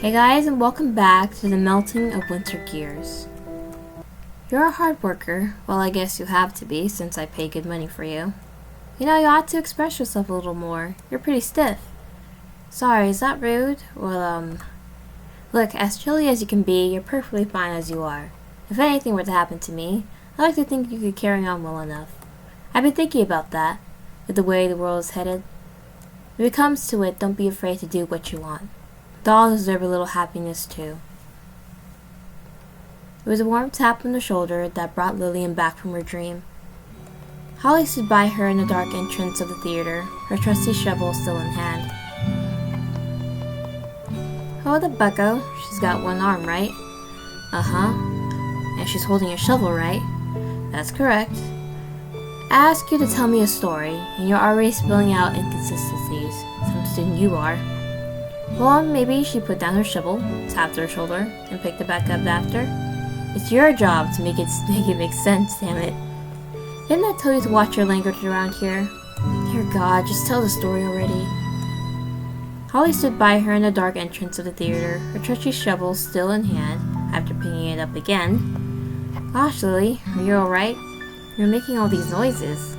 Hey guys, and welcome back to the Melting of Winter Gears. You're a hard worker. Well, I guess you have to be since I pay good money for you. You know, you ought to express yourself a little more. You're pretty stiff. Sorry, is that rude? Well, look, as chilly as you can be, you're perfectly fine as you are. If anything were to happen to me, I'd like to think you could carry on well enough. I've been thinking about that, with the way the world is headed. If it comes to it, don't be afraid to do what you want. Dolls deserve a little happiness too. It was a warm tap on the shoulder that brought Lillian back from her dream. Holly stood by her in the dark entrance of the theater, her trusty shovel still in hand. Hold up, bucko. She's got one arm, right? Uh-huh. And she's holding a shovel, right? That's correct. I asked you to tell me a story, and you're already spilling out inconsistencies. Some student you are. Well, maybe she put down her shovel, tapped her shoulder, and picked it back up after. It's your job to make it make sense, damn it. Didn't I tell you to watch your language around here? Dear God, just tell the story already. Holly stood by her in the dark entrance of the theater, her trusty shovel still in hand, after picking it up again. Gosh, Lily, are you alright? You're making all these noises.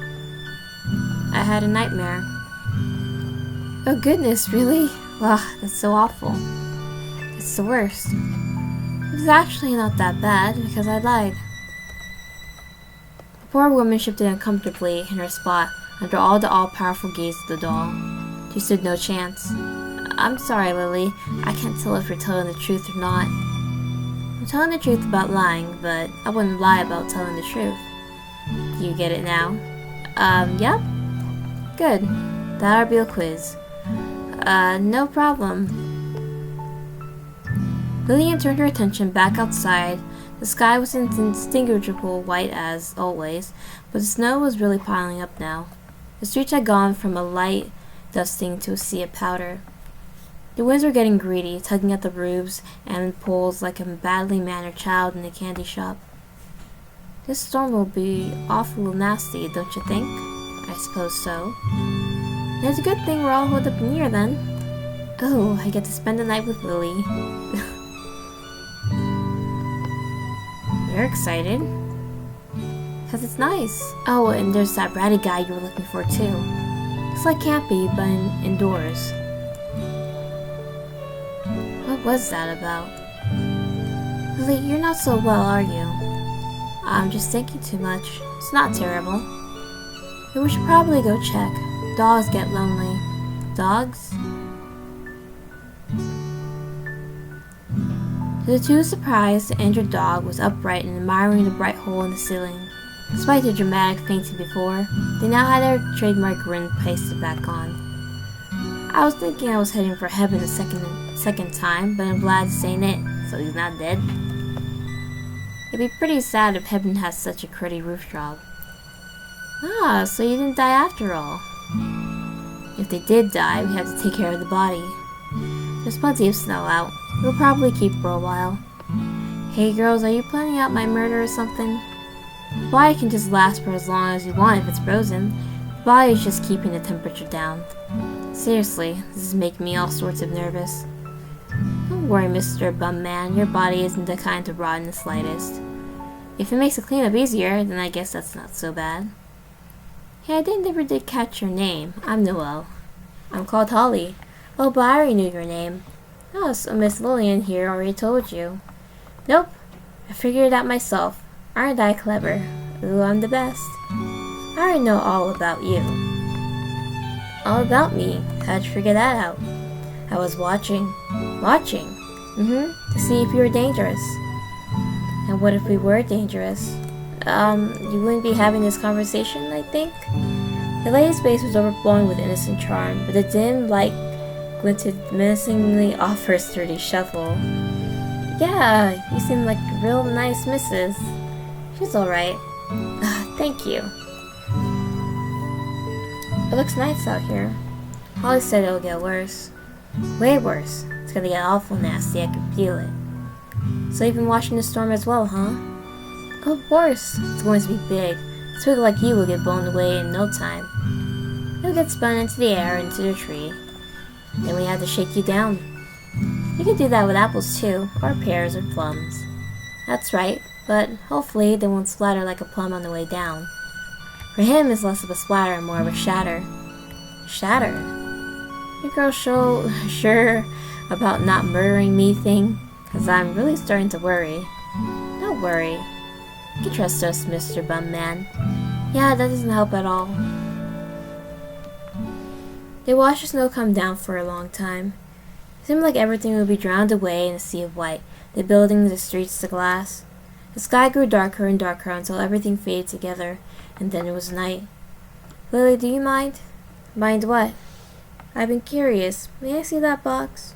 I had a nightmare. Oh goodness, really? Ugh, that's so awful. It's the worst. It was actually not that bad, because I lied. The poor woman shifted uncomfortably in her spot under all the all-powerful gaze of the doll. She stood no chance. I'm sorry, Lily. I can't tell if you're telling the truth or not. I'm telling the truth about lying, but I wouldn't lie about telling the truth. Do you get it now? Yep. Good. That'll be a quiz. No problem. Lillian turned her attention back outside. The sky was indistinguishable white as always, but the snow was really piling up now. The streets had gone from a light dusting to a sea of powder. The winds were getting greedy, tugging at the roofs and poles like a badly mannered child in a candy shop. This storm will be awful nasty, don't you think? I suppose so. And it's a good thing we're all holed up in here then. Oh, I get to spend the night with Lily. You're excited? Because it's nice. Oh, and there's that ratty guy you were looking for too. It's like campy, but indoors. What was that about? Lily, you're not so well, are you? I'm just thinking too much. It's not terrible. But we should probably go check. Dogs get lonely. Dogs? To the two's surprise, the injured dog was upright and admiring the bright hole in the ceiling. Despite the dramatic fainting before, they now had their trademark grin pasted back on. I was thinking I was heading for heaven a second time, but I'm glad this ain't it, so he's not dead. It'd be pretty sad if heaven has such a cruddy roof job. Ah, so you didn't die after all. If they did die, we have to take care of the body. There's plenty of snow out. We'll probably keep for a while. Hey girls, are you planning out my murder or something? The body can just last for as long as you want if it's frozen. The body is just keeping the temperature down. Seriously, this is making me all sorts of nervous. Don't worry, Mr. Bum Man, your body isn't the kind to rot in the slightest. If it makes the cleanup easier, then I guess that's not so bad. Hey, I never did catch your name. I'm Noelle. I'm called Holly. Oh, but I already knew your name. Oh, so Miss Lillian here already told you. Nope. I figured it out myself. Aren't I clever? Ooh, I'm the best. I already know all about you. All about me? How'd you figure that out? I was watching. Watching? To see if you were dangerous. And what if we were dangerous? You wouldn't be having this conversation, I think? The lady's face was overflowing with innocent charm, but the dim light glinted menacingly off her sturdy shovel. Yeah, you seem like a real nice missus. She's alright. Thank you. It looks nice out here. Holly said it'll get worse. Way worse. It's gonna get awful nasty, I can feel it. So you've been watching the storm as well, huh? Oh, of course. It's going to be big. A twig like you will get blown away in no time. You'll get spun into the air, into the tree. Then we had to shake you down. You can do that with apples too, or pears or plums. That's right, but hopefully they won't splatter like a plum on the way down. For him, it's less of a splatter and more of a shatter. Shatter? You girls sure about not murdering me thing? 'Cause I'm really starting to worry. Don't worry. You can trust us, Mr. Bumman. Yeah, that doesn't help at all. They watched the snow come down for a long time. It seemed like everything would be drowned away in a sea of white, the buildings, the streets, the glass. The sky grew darker and darker until everything faded together, and then it was night. Lily, do you mind? Mind what? I've been curious. May I see that box?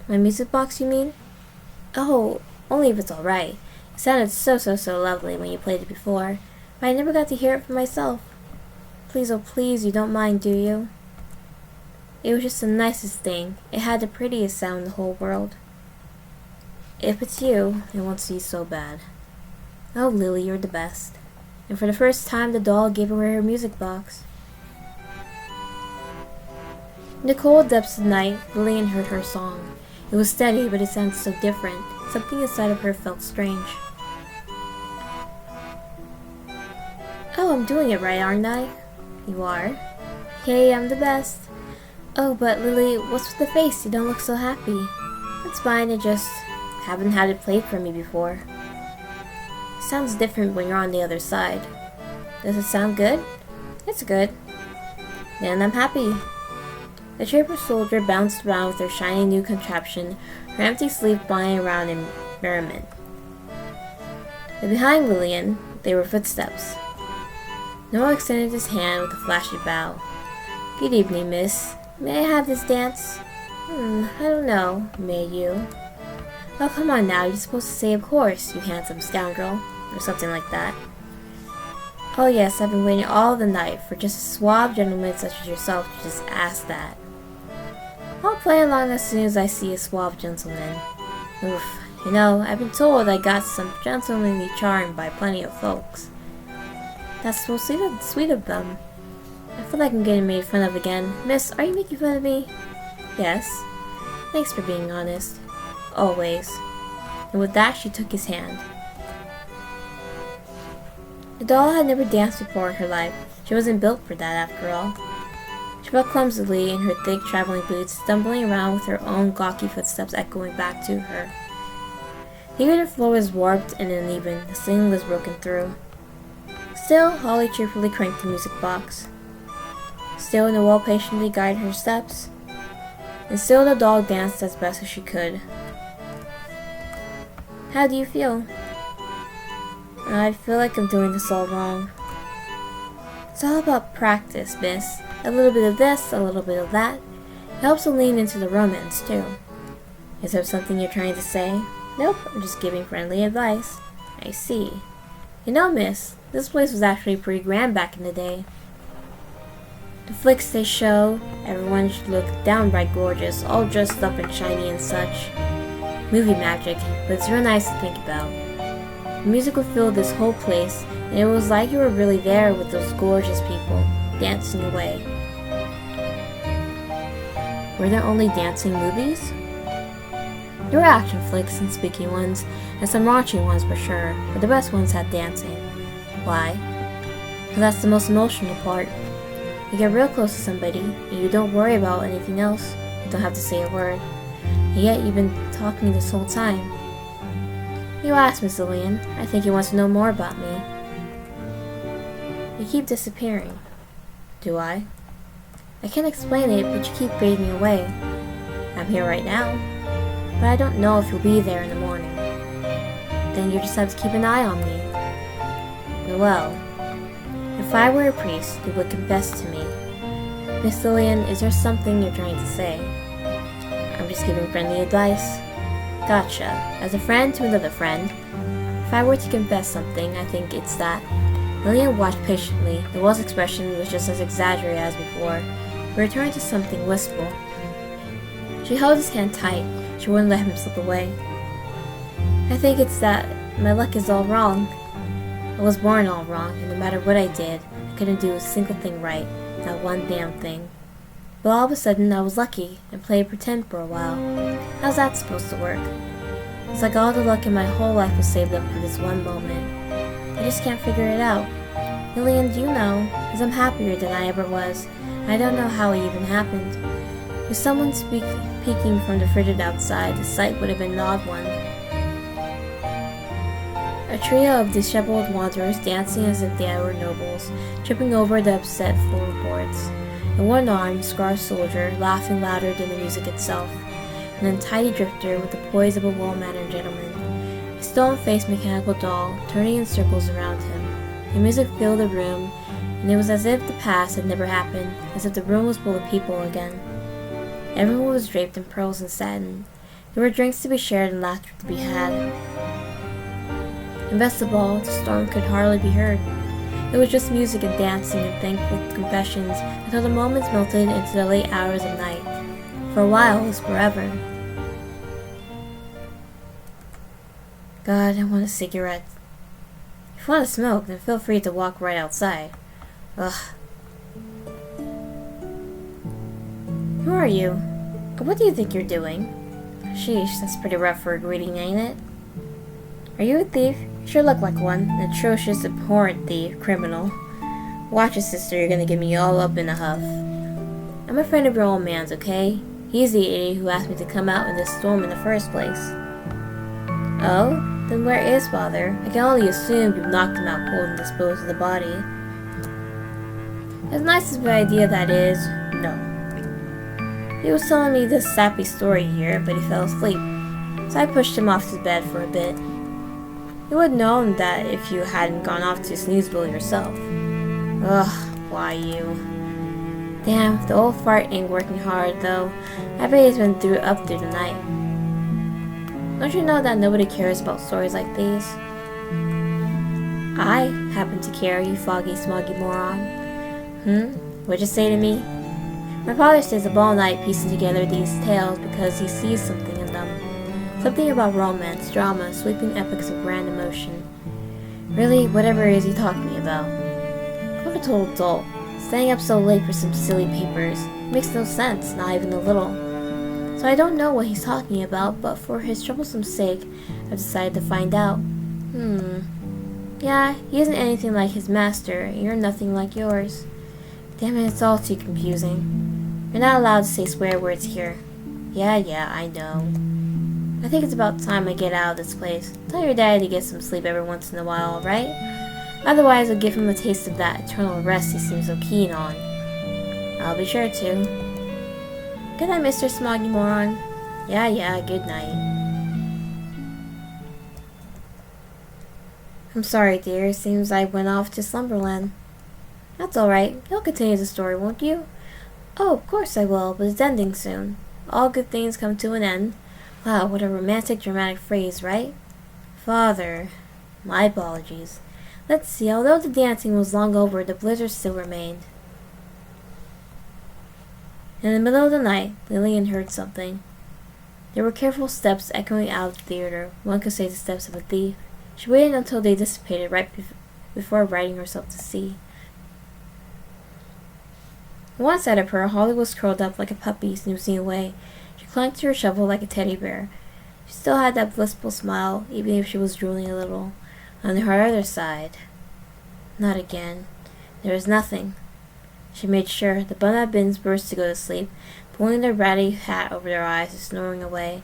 My music box, you mean? Oh, only if it's alright. It sounded so lovely when you played it before, but I never got to hear it for myself. Please, oh please, you don't mind, do you? It was just the nicest thing. It had the prettiest sound in the whole world. If it's you, it won't see so bad. Oh, Lily, you're the best. And for the first time, the doll gave away her music box. In the cold depths of the night, Lillian heard her song. It was steady, but it sounded so different. Something inside of her felt strange. Oh, I'm doing it right, aren't I? You are? Yay, I'm the best. Oh, but Lily, what's with the face? You don't look so happy. It's fine, I just haven't had it played for me before. It sounds different when you're on the other side. Does it sound good? It's good. Then I'm happy. The Trooper soldier bounced around with her shiny new contraption, her empty sleeve flying around in merriment. But behind Lillian, there were footsteps. Noah extended his hand with a flashy bow. Good evening, miss. May I have this dance? I don't know. May you? Oh, come on now. You're supposed to say of course, you handsome scoundrel. Or something like that. Oh yes, I've been waiting all the night for just a suave gentleman such as yourself to just ask that. I'll play along as soon as I see a suave gentleman. Oof, you know, I've been told I got some gentlemanly charm by plenty of folks. That's so sweet of them. I feel like I'm getting made fun of again. Miss, are you making fun of me? Yes. Thanks for being honest. Always. And with that, she took his hand. The doll had never danced before in her life. She wasn't built for that, after all. She walked clumsily in her thick traveling boots, stumbling around with her own gawky footsteps echoing back to her. Here the floor was warped and uneven, the ceiling was broken through. Still, Holly cheerfully cranked the music box. Still, Noelle patiently guided her steps. And still the doll danced as best as she could. How do you feel? I feel like I'm doing this all wrong. It's all about practice, miss. A little bit of this, a little bit of that. It helps to lean into the romance, too. Is there something you're trying to say? Nope, I'm just giving friendly advice. I see. You know, miss, this place was actually pretty grand back in the day. The flicks they show, everyone should look downright gorgeous, all dressed up and shiny and such. Movie magic, but it's real nice to think about. The music would fill this whole place, and it was like you were really there with those gorgeous people, dancing away. Were there only dancing movies? There were action flicks and spooky ones, and some raunchy ones for sure, but the best ones had dancing. Why? Because that's the most emotional part. You get real close to somebody, and you don't worry about anything else. You don't have to say a word. And yet you've been talking this whole time. You asked, Miss Lillian. I think you want to know more about me. You keep disappearing. Do I? I can't explain it, but you keep fading away. I'm here right now, but I don't know if you'll be there in the morning. Then you just have to keep an eye on me. Well, if I were a priest, you would confess to me. Miss Lillian, is there something you're trying to say? I'm just giving friendly advice. Gotcha. As a friend to another friend, if I were to confess something, I think it's that. Lillian watched patiently. The wall's expression was just as exaggerated as before, but returned to something wistful. She held his hand tight. She wouldn't let him slip away. I think it's that my luck is all wrong. I was born all wrong, and no matter what I did, I couldn't do a single thing right. Not one damn thing. But all of a sudden I was lucky and played pretend for a while. How's that supposed to work? It's like all the luck in my whole life was saved up for this one moment. I just can't figure it out. Lillian, do you know? Because I'm happier than I ever was. I don't know how it even happened. With someone peeking from the frigid outside, the sight would have been an odd one. A trio of disheveled wanderers dancing as if they were nobles, tripping over the upset floorboards. The one-armed, scarred soldier laughing louder than the music itself. An untidy drifter with the poise of a well-mannered gentleman. A stone-faced mechanical doll turning in circles around him. The music filled the room, and it was as if the past had never happened, as if the room was full of people again. Everyone was draped in pearls and satin. There were drinks to be shared and laughter to be had. And best of all, the storm could hardly be heard. It was just music and dancing and thankful confessions until the moments melted into the late hours of night. For a while, it was forever. God, I want a cigarette. If you want to smoke, then feel free to walk right outside. Ugh. Who are you? What do you think you're doing? Sheesh, that's pretty rough for a greeting, ain't it? Are you a thief? You sure look like one. An atrocious, abhorrent thief, criminal. Watch it, sister, you're gonna get me all up in a huff. I'm a friend of your old man's, okay? He's the idiot who asked me to come out in this storm in the first place. Oh? Then where is father? I can only assume you've knocked him out cold and disposed of the body. As nice as the idea that is, no. He was telling me this sappy story here, but he fell asleep, so I pushed him off to bed for a bit. You would have known that if you hadn't gone off to Snoozeville yourself. Ugh, why you? Damn, the old fart ain't working hard, though. I bet he's been up through the night. Don't you know that nobody cares about stories like these? I happen to care, you foggy, smoggy moron. What'd you say to me? My father stays up all night piecing together these tales because he sees something in them. Something about romance, drama, sweeping epics of grand emotion. Really, whatever it is he talked to me about. What a total dolt. Staying up so late for some silly papers. Makes no sense, not even a little. So I don't know what he's talking about, but for his troublesome sake, I've decided to find out. Yeah, he isn't anything like his master, and you're nothing like yours. Damn it, it's all too confusing. You're not allowed to say swear words here. Yeah, I know. I think it's about time I get out of this place. Tell your daddy to get some sleep every once in a while, alright? Otherwise, I'll give him a taste of that eternal rest he seems so keen on. I'll be sure to. Good night, Mr. Smoggy Moron. Yeah, good night. I'm sorry, dear. Seems I went off to Slumberland. That's alright. You'll continue the story, won't you? Oh, of course I will, but it's ending soon. All good things come to an end. Wow, what a romantic, dramatic phrase, right? Father. My apologies. Let's see, although the dancing was long over, the blizzard still remained. In the middle of the night, Lillian heard something. There were careful steps echoing out of the theater. One could say the steps of a thief. She waited until they dissipated right before riding herself to see. On one side of her, Holly was curled up like a puppy, snoozing away. She clung to her shovel like a teddy bear. She still had that blissful smile, even if she was drooling a little. On her other side, not again. There was nothing. She made sure. The bun-up bins burst to go to sleep, pulling their ratty hat over their eyes and snoring away.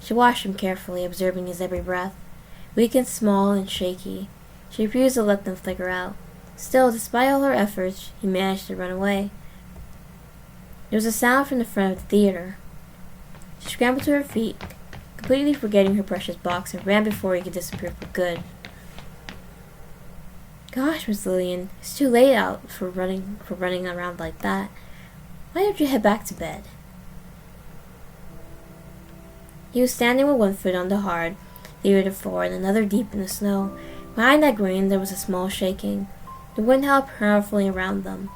She watched him carefully, observing his every breath. Weak and small and shaky, she refused to let them flicker out. Still, despite all her efforts, he managed to run away. There was a sound from the front of the theater. She scrambled to her feet, completely forgetting her precious box, and ran before he could disappear for good. Gosh, Miss Lillian, it's too late out for running around like that. Why don't you head back to bed? He was standing with one foot on the hard theater floor and another deep in the snow. Behind that grin, there was a small shaking. The wind howled powerfully around them.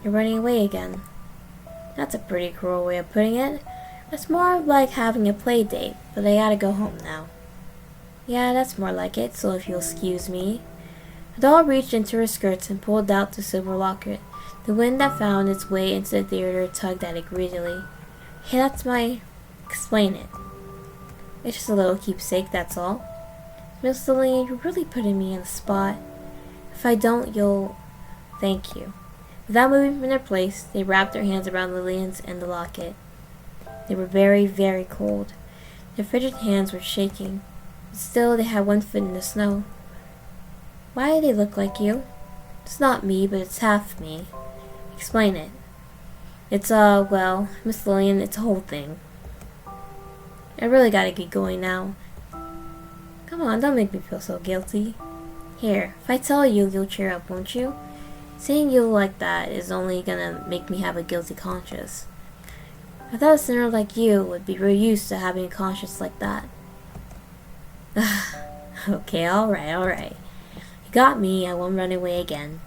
You're running away again. That's a pretty cruel way of putting it. It's more like having a play date, but I gotta go home now. Yeah, that's more like it, so if you'll excuse me. The doll reached into her skirts and pulled out the silver locket The wind that found its way into the theater tugged at it greedily. Hey, that's my... Explain it. It's just a little keepsake, that's all. Miss Lillian, you're really putting me on the spot. If I don't, you'll... Thank you. Without moving from their place, they wrapped their hands around Lillian's and the locket. They were very, very cold. Their frigid hands were shaking. But still, they had one foot in the snow. Why do they look like you? It's not me, but it's half me. Explain it. It's, well, Miss Lillian, it's a whole thing. I really gotta get going now. Come on, don't make me feel so guilty. Here, if I tell you, you'll cheer up, won't you? Saying you like that is only gonna make me have a guilty conscience. I thought a sinner like you would be real used to having a conscience like that. Okay, alright. You got me, I won't run away again.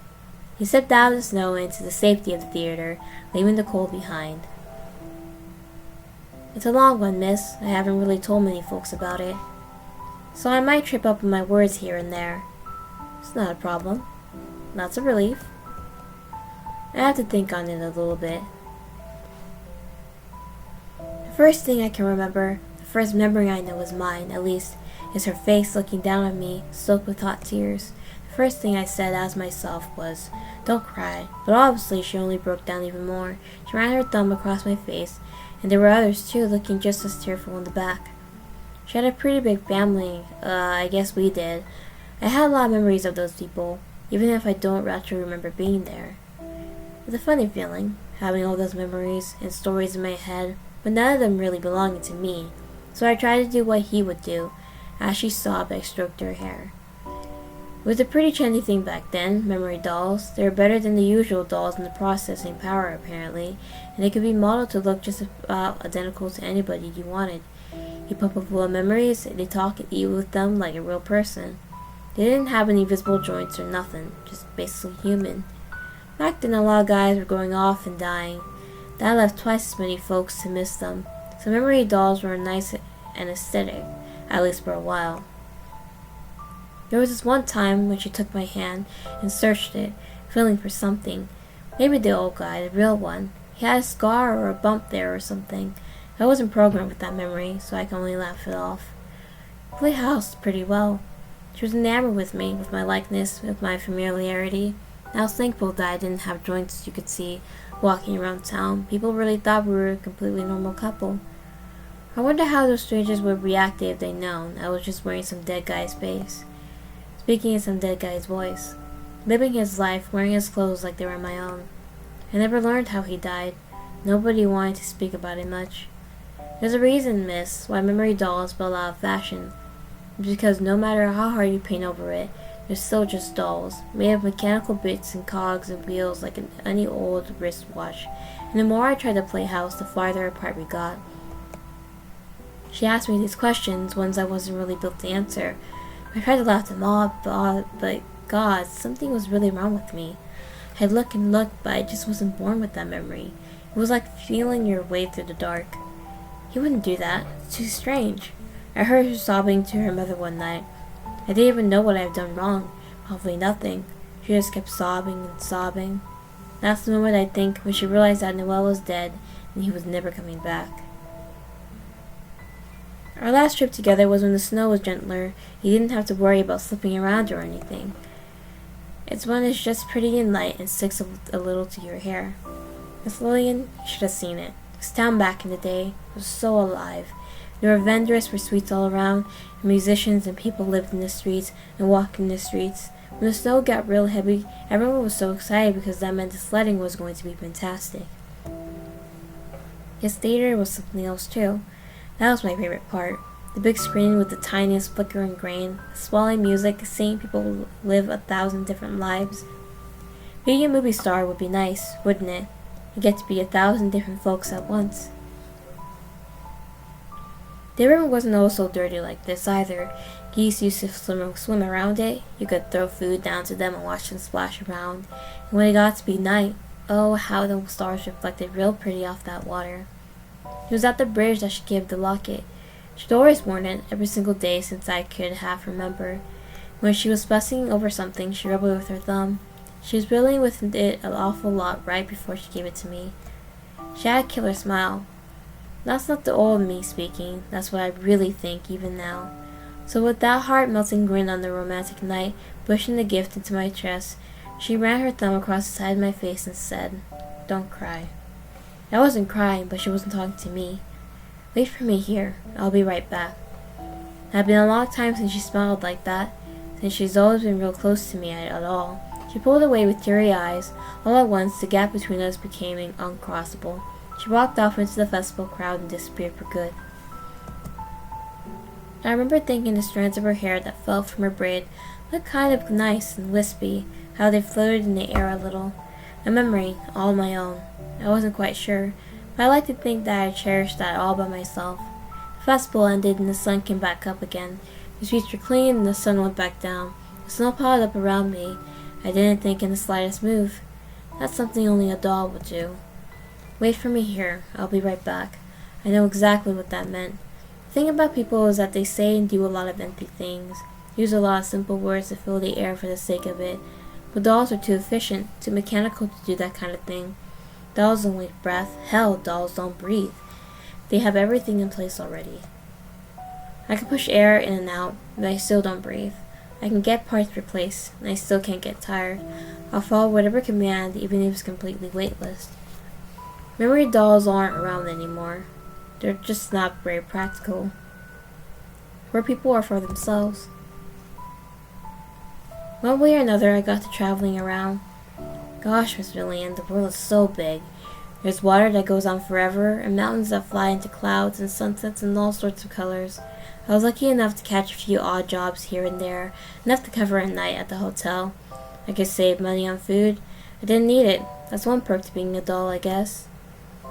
He stepped out of the snow into the safety of the theater, leaving the cold behind. It's a long one, miss. I haven't really told many folks about it. So I might trip up on my words here and there. It's not a problem. That's a relief. I have to think on it a little bit. The first thing I can remember, the first memory I know is mine, at least, is her face looking down at me, soaked with hot tears. The first thing I said as myself was, "Don't cry," but obviously she only broke down even more. She ran her thumb across my face, and there were others too, looking just as tearful in the back. She had a pretty big family. I guess we did. I had a lot of memories of those people, even if I don't actually remember being there. It's a funny feeling, having all those memories and stories in my head, but none of them really belonging to me. So I tried to do what he would do. As she sobbed, I stroked her hair. It was a pretty trendy thing back then, memory dolls. They were better than the usual dolls in the processing power, apparently, and they could be modeled to look just about identical to anybody you wanted. You pump up full of memories, and they talk and eat with them like a real person. They didn't have any visible joints or nothing, just basically human. Back then, a lot of guys were going off and dying. That left twice as many folks to miss them, so memory dolls were nice and aesthetic, at least for a while. There was this one time when she took my hand and searched it, feeling for something. Maybe the old guy, the real one. He had a scar or a bump there or something. I wasn't programmed with that memory, so I can only laugh it off. Playhouse pretty well. She was enamored with me, with my likeness, with my familiarity. I was thankful that I didn't have joints you could see walking around town. People really thought we were a completely normal couple. I wonder how those strangers would react if they'd known I was just wearing some dead guy's face. Speaking in some dead guy's voice. Living his life, wearing his clothes like they were my own. I never learned how he died. Nobody wanted to speak about it much. There's a reason, miss, why memory dolls fell out of fashion. It's because no matter how hard you paint over it, they're still just dolls, made of mechanical bits and cogs and wheels like any old wristwatch. And the more I tried to play house, the farther apart we got. She asked me these questions, ones I wasn't really built to answer. I tried to laugh them off, but God, something was really wrong with me. I'd look and look, but I just wasn't born with that memory. It was like feeling your way through the dark. He wouldn't do that. It's too strange. I heard her sobbing to her mother one night. I didn't even know what I had done wrong. Probably nothing. She just kept sobbing and sobbing. That's the moment, I think, when she realized that Noel was dead and he was never coming back. Our last trip together was when the snow was gentler. You didn't have to worry about slipping around or anything. It's when it's just pretty and light and sticks a little to your hair. Miss Lillian, you should have seen it. This town back in the day was so alive. There were vendors for sweets all around, and musicians and people lived in the streets and walked in the streets. When the snow got real heavy, everyone was so excited because that meant the sledding was going to be fantastic. His theater was something else too. That was my favorite part. The big screen with the tiniest flickering grain, the swelling music, seeing people live 1,000 different lives. Being a movie star would be nice, wouldn't it? You get to be 1,000 different folks at once. The river wasn't always so dirty like this either. Geese used to swim around it. You could throw food down to them and watch them splash around. And when it got to be night, oh, how the stars reflected real pretty off that water. It was at the bridge that she gave the locket. She'd always worn it every single day since I could half remember. When she was fussing over something, she rubbed it with her thumb. She was riddling with it an awful lot right before she gave it to me. She had a killer smile. That's not the old me speaking, that's what I really think even now. So with that heart-melting grin on the romantic night, pushing the gift into my chest, she ran her thumb across the side of my face and said, "Don't cry." I wasn't crying, but she wasn't talking to me. "Wait for me here. I'll be right back." It had been a long time since she smiled like that, since she's always been real close to me at all. She pulled away with teary eyes. All at once, the gap between us became uncrossable. She walked off into the festival crowd and disappeared for good. I remember thinking the strands of her hair that fell from her braid looked kind of nice and wispy, how they floated in the air a little. A memory, all my own. I wasn't quite sure, but I like to think that I cherished that all by myself. The festival ended and the sun came back up again. The streets were clean and the sun went back down. The snow piled up around me. I didn't think in the slightest move. That's something only a doll would do. "Wait for me here. I'll be right back." I know exactly what that meant. The thing about people is that they say and do a lot of empty things, use a lot of simple words to fill the air for the sake of it. But dolls are too efficient, too mechanical to do that kind of thing. Dolls don't waste breath. Hell, dolls don't breathe. They have everything in place already. I can push air in and out, but I still don't breathe. I can get parts replaced, and I still can't get tired. I'll follow whatever command, even if it's completely weightless. Memory dolls aren't around anymore. They're just not very practical. Where people are for themselves. One way or another, I got to traveling around. Gosh, Miss Lillian, the world is so big. There's water that goes on forever, and mountains that fly into clouds, and sunsets in all sorts of colors. I was lucky enough to catch a few odd jobs here and there, enough to cover a night at the hotel. I could save money on food. I didn't need it. That's one perk to being a doll, I guess.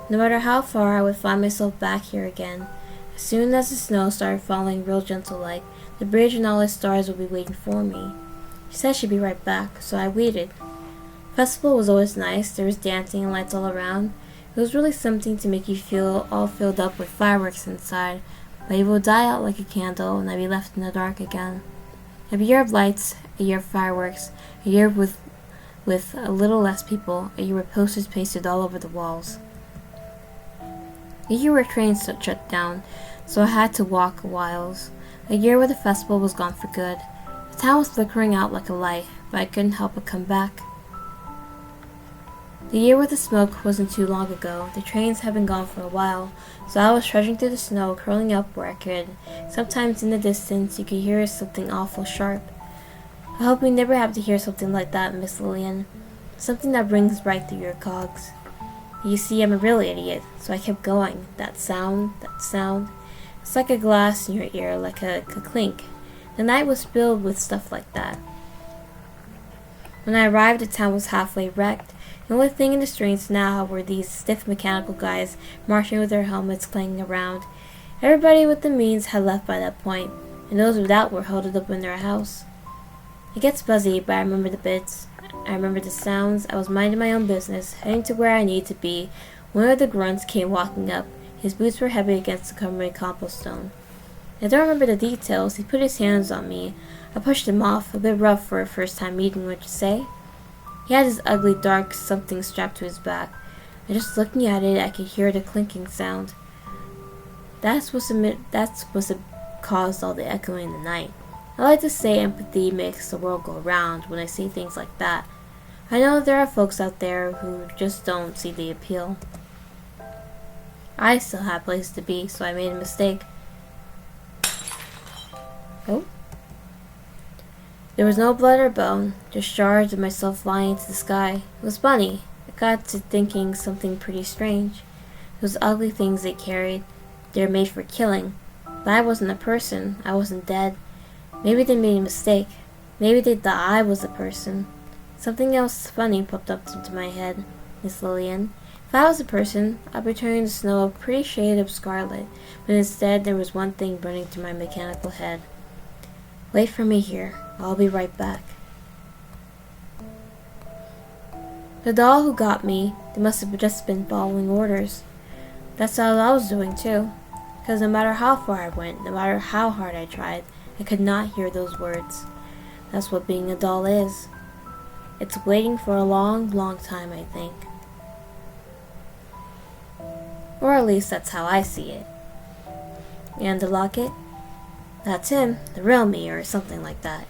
No matter how far, I would find myself back here again. As soon as the snow started falling real gentle-like, the bridge and all its stars would be waiting for me. She said she'd be right back, so I waited. The festival was always nice. There was dancing and lights all around. It was really something to make you feel all filled up with fireworks inside, but it would die out like a candle and I'd be left in the dark again. A year of lights, a year of fireworks, a year with a little less people, a year with posters pasted all over the walls. A year where trains shut down, so I had to walk a whiles. A year where the festival was gone for good. The town was flickering out like a light, but I couldn't help but come back. The year where the smoke wasn't too long ago. The trains had been gone for a while, so I was trudging through the snow, curling up where I could. Sometimes in the distance you could hear something awful sharp. I hope we never have to hear something like that, Miss Lillian. Something that rings right through your cogs. You see, I'm a real idiot, so I kept going. That sound. It's like a glass in your ear, like a clink. The night was filled with stuff like that. When I arrived, the town was halfway wrecked. The only thing in the streets now were these stiff mechanical guys marching with their helmets clanging around. Everybody with the means had left by that point, and those without were huddled up in their house. It gets buzzy, but I remember the bits. I remember the sounds. I was minding my own business, heading to where I needed to be. One of the grunts came walking up. His boots were heavy against the crumbling cobblestone. I don't remember the details. He put his hands on me. I pushed him off, a bit rough for a first-time meeting, would you say? He had this ugly dark something strapped to his back, and just looking at it, I could hear the clinking sound. That's what caused all the echoing in the night. I like to say empathy makes the world go round when I say things like that. I know there are folks out there who just don't see the appeal. I still had a place to be, so I made a mistake. Oh? There was no blood or bone, just shards of myself flying into the sky. It was funny. I got to thinking something pretty strange. Those ugly things they carried, they were made for killing. But I wasn't a person. I wasn't dead. Maybe they made a mistake. Maybe they thought I was a person. Something else funny popped up into my head, Miss Lillian. If I was a person, I'd be turning the snow a pretty shade of scarlet, but instead there was one thing burning through my mechanical head. Wait for me here. I'll be right back. The doll who got me, they must have just been following orders. That's all I was doing too, because no matter how far I went, no matter how hard I tried, I could not hear those words. That's what being a doll is. It's waiting for a long, long time, I think. Or at least that's how I see it. And the locket? That's him, the real me, or something like that.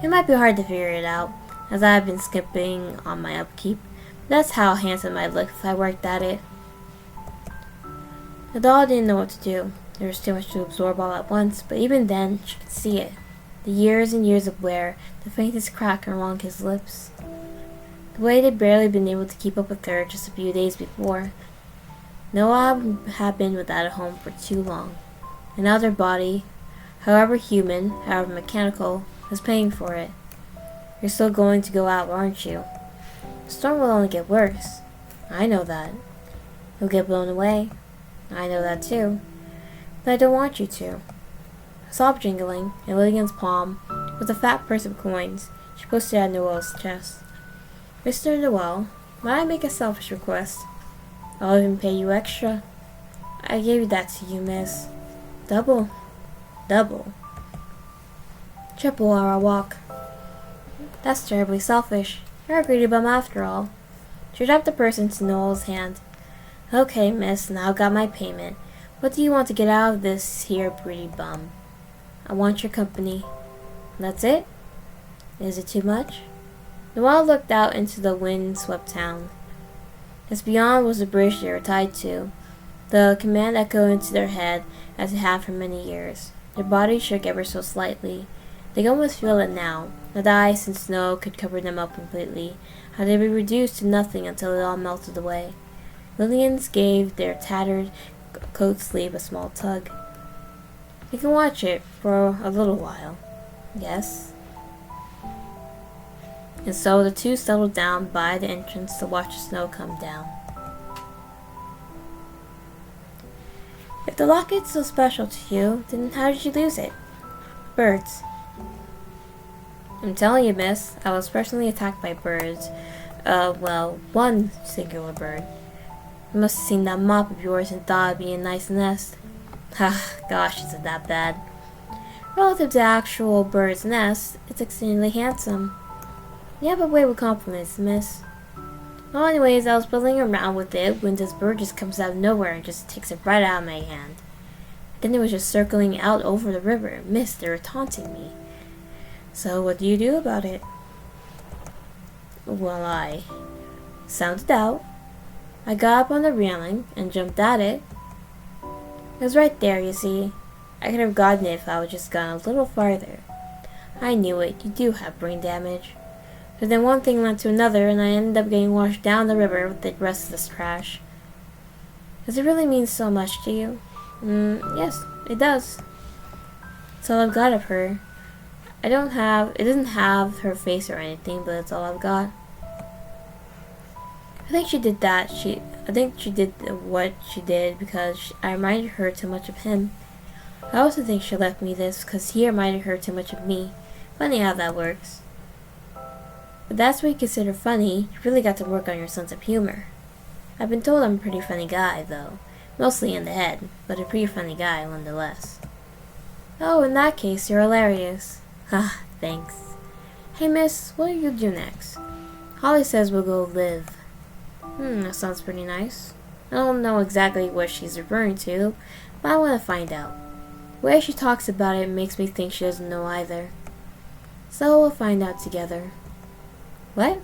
It might be hard to figure it out, as I've been skipping on my upkeep. That's how handsome I'd look if I worked at it. The doll didn't know what to do. There was too much to absorb all at once, but even then, she could see it. The years and years of wear, the faintest crack along his lips. The way they'd barely been able to keep up with her just a few days before. Noah had been without a home for too long, and now their body, however human, however mechanical, was paying for it. You're still going to go out, aren't you? The storm will only get worse. I know that. You'll get blown away. I know that too. But I don't want you to. A sob jingling in Lillian's palm was a fat purse of coins she posted at Noel's chest. Mr. Noel, might I make a selfish request? I'll even pay you extra. I gave that to you, miss. Double. Double. Triple our walk. That's terribly selfish. You're a greedy bum after all. She dropped the purse into Noel's hand. Okay, miss, now I've got my payment. What do you want to get out of this here greedy bum? I want your company. That's it? Is it too much? Noel looked out into the wind-swept town. Just beyond was the bridge they were tied to. The command echoed into their head as it had for many years. Their bodies shook ever so slightly. They could almost feel it now. The ice and snow could cover them up completely, how they'd be reduced to nothing until it all melted away. Lillian's gave their tattered coat sleeve a small tug. You can watch it for a little while. Yes. And so the two settled down by the entrance to watch the snow come down. If the locket's so special to you, then how did you lose it? Birds. I'm telling you, miss, I was personally attacked by birds. One singular bird. You must have seen that mop of yours and thought it'd be a nice nest. Ha, gosh, is it that bad? Relative to actual bird's nest, it's extremely handsome. You have a way with compliments, miss. Well, anyways, I was fiddling around with it when this bird just comes out of nowhere and just takes it right out of my hand. Then it was just circling out over the river. Miss, they were taunting me. So what do you do about it? Well, I sounded out. I got up on the railing and jumped at it. It was right there, you see. I could have gotten it if I would just gone a little farther. I knew it. You do have brain damage. But then one thing led to another, and I ended up getting washed down the river with the rest of this trash. Does it really mean so much to you? Yes, it does. That's all I've got of her. It doesn't have her face or anything, but it's all I've got. I think she did what she did because I reminded her too much of him. I also think she left me this because he reminded her too much of me. Funny how that works. But that's what you consider funny. You really got to work on your sense of humor. I've been told I'm a pretty funny guy, though. Mostly in the head, but a pretty funny guy nonetheless. Oh, in that case, you're hilarious. Ah, thanks. Hey, miss, what do you do next? Holly says we'll go live. That sounds pretty nice. I don't know exactly what she's referring to, but I want to find out. The way she talks about it makes me think she doesn't know either. So we'll find out together. What?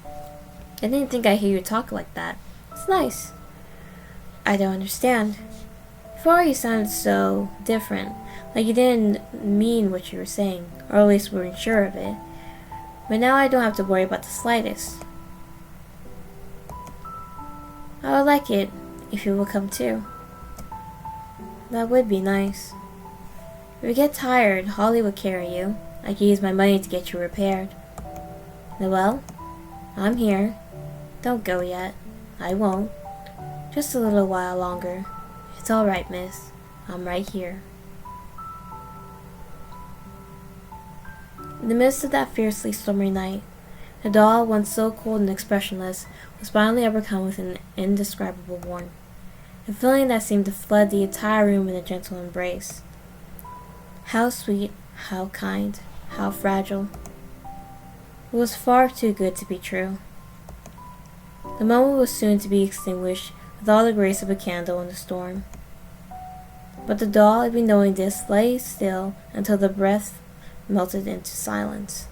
I didn't think I'd hear you talk like that. It's nice. I don't understand. Before you sounded so different, like you didn't mean what you were saying, or at least weren't sure of it. But now I don't have to worry about the slightest. I would like it if you would come too. That would be nice. If you get tired, Holly would carry you. I could use my money to get you repaired. Noel, I'm here. Don't go yet. I won't. Just a little while longer. It's all right, miss. I'm right here. In the midst of that fiercely stormy night, the doll, once so cold and expressionless, was finally overcome with an indescribable warmth, a feeling that seemed to flood the entire room in a gentle embrace. How sweet, how kind, how fragile. It was far too good to be true. The moment was soon to be extinguished with all the grace of a candle in the storm. But the doll, even knowing this, lay still until the breath melted into silence.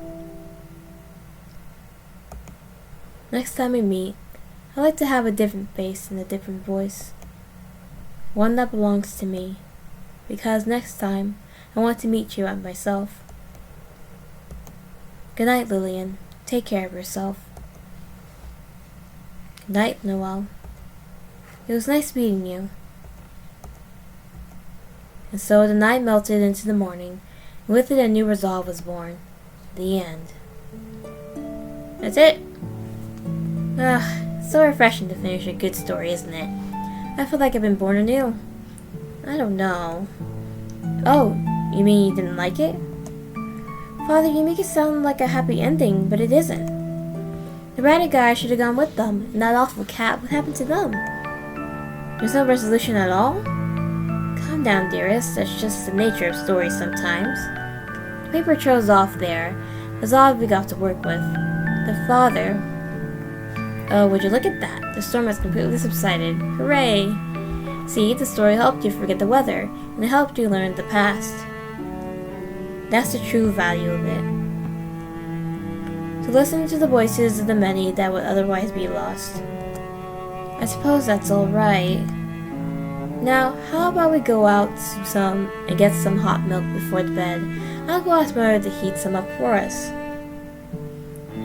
Next time we meet, I'd like to have a different face and a different voice. One that belongs to me, because next time I want to meet you at myself. Good night, Lillian. Take care of yourself. Good night, Noelle. It was nice meeting you. And so the night melted into the morning, and with it a new resolve was born. The end. That's it. So refreshing to finish a good story, isn't it? I feel like I've been born anew. I don't know. Oh, you mean you didn't like it? Father, you make it sound like a happy ending, but it isn't. The ratty guy should have gone with them, and that awful cat, what happened to them? There's no resolution at all? Calm down, dearest, that's just the nature of stories sometimes. The paper trails off there. That's all we got to work with. The father... Oh, would you look at that? The storm has completely subsided. Hooray! See, the story helped you forget the weather, and it helped you learn the past. That's the true value of it. To listen to the voices of the many that would otherwise be lost. I suppose that's alright. Now, how about we go out and get some hot milk before the bed? I'll go ask Mother to heat some up for us.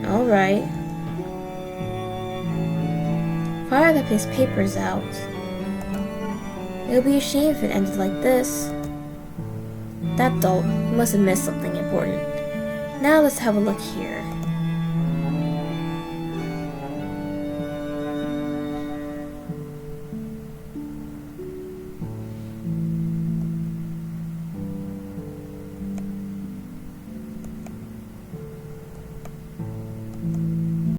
Alright. Father left his papers out. It would be a shame if it ended like this. That dolt must have missed something important. Now let's have a look here.